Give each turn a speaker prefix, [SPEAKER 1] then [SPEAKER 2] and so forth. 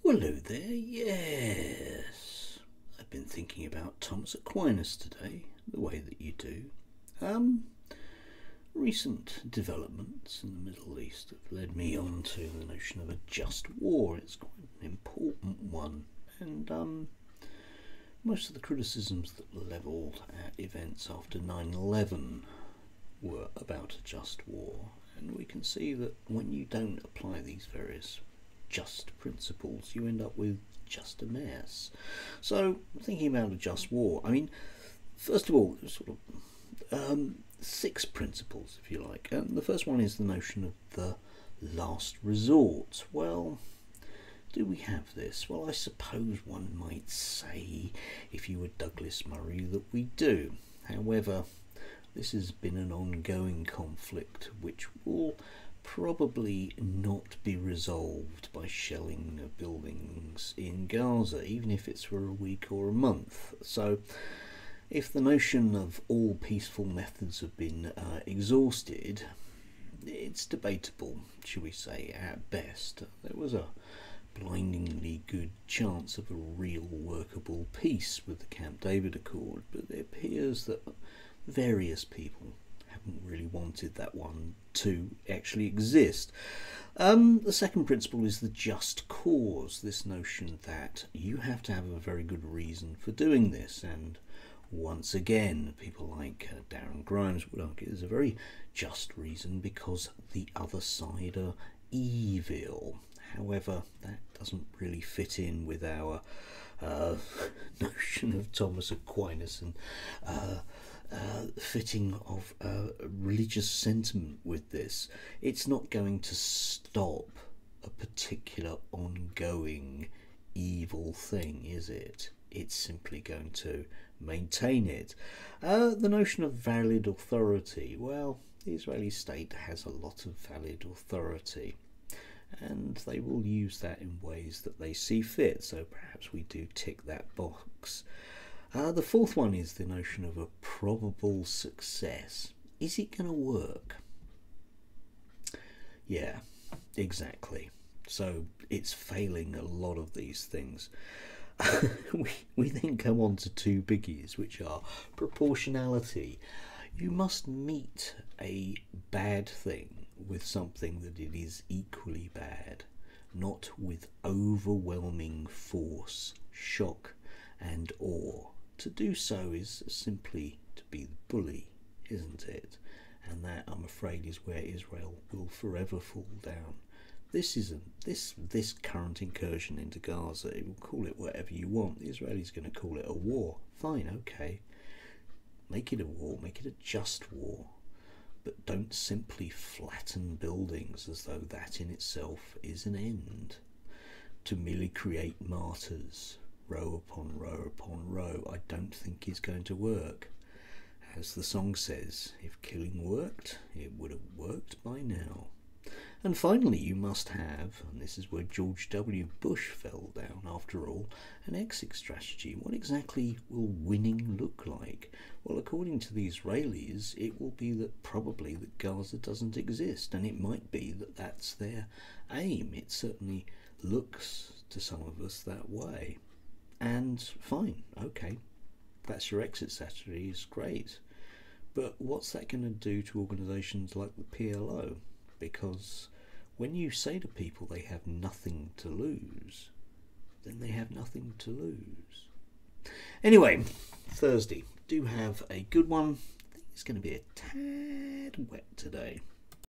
[SPEAKER 1] Hello there, yes. I've been thinking about Thomas Aquinas today, the way that you do. Recent developments in the Middle East have led me on to the notion of a just war. It's quite an important one, and most of the criticisms that were levelled at events after 9/11 were about a just war, and we can see that when you don't apply these various just principles, you end up with just a mess. So, thinking about a just war, I mean, first of all, sort of 6 principles, if you like. The first one is the notion of the last resort. Well, do we have this? Well, I suppose one might say, if you were Douglas Murray, that we do. However, this has been an ongoing conflict which will probably not be resolved by shelling of buildings in Gaza, even if it's for a week or a month. So if the notion of all peaceful methods have been exhausted, it's debatable, shall we say, at best. There was a blindingly good chance of a real workable peace with the Camp David Accord, but it appears that various people haven't really wanted that one to actually exist. The second principle is the just cause, this notion that you have to have a very good reason for doing this, and once again people like Darren Grimes would argue there's a very just reason because the other side are evil. However, that doesn't really fit in with our notion of Thomas Aquinas and fitting of religious sentiment with this. It's not going to stop a particular ongoing evil thing, is it? It's simply going to maintain it. The notion of valid authority. Well, the Israeli state has a lot of valid authority, and they will use that in ways that they see fit, so perhaps we do tick that box. The fourth one is the notion of a probable success. Is it going to work? Yeah, exactly. So it's failing a lot of these things. we then come on to 2 biggies, which are proportionality. You must meet a bad thing with something that it is equally bad, not with overwhelming force, shock and awe. To do so is simply to be the bully, isn't it? And that, I'm afraid, is where Israel will forever fall down. This current incursion into Gaza, you will call it whatever you want. The Israelis are going to call it a war. Fine, okay. Make it a war, make it a just war. But don't simply flatten buildings as though that in itself is an end. To merely create martyrs, row upon row upon row, I don't think is going to work. As the song says, if killing worked, it would have worked by now. And finally, you must have, and this is where George W. Bush fell down after all, an exit strategy. What exactly will winning look like? Well, according to the Israelis, it will be that probably that Gaza doesn't exist, and it might be that that's their aim. It certainly looks to some of us that way. And fine, okay, that's your exit strategy, is great. But what's that going to do to organisations like the PLO? Because when you say to people they have nothing to lose, then they have nothing to lose. Anyway, Thursday. Do have a good one. I think it's going to be a tad wet today.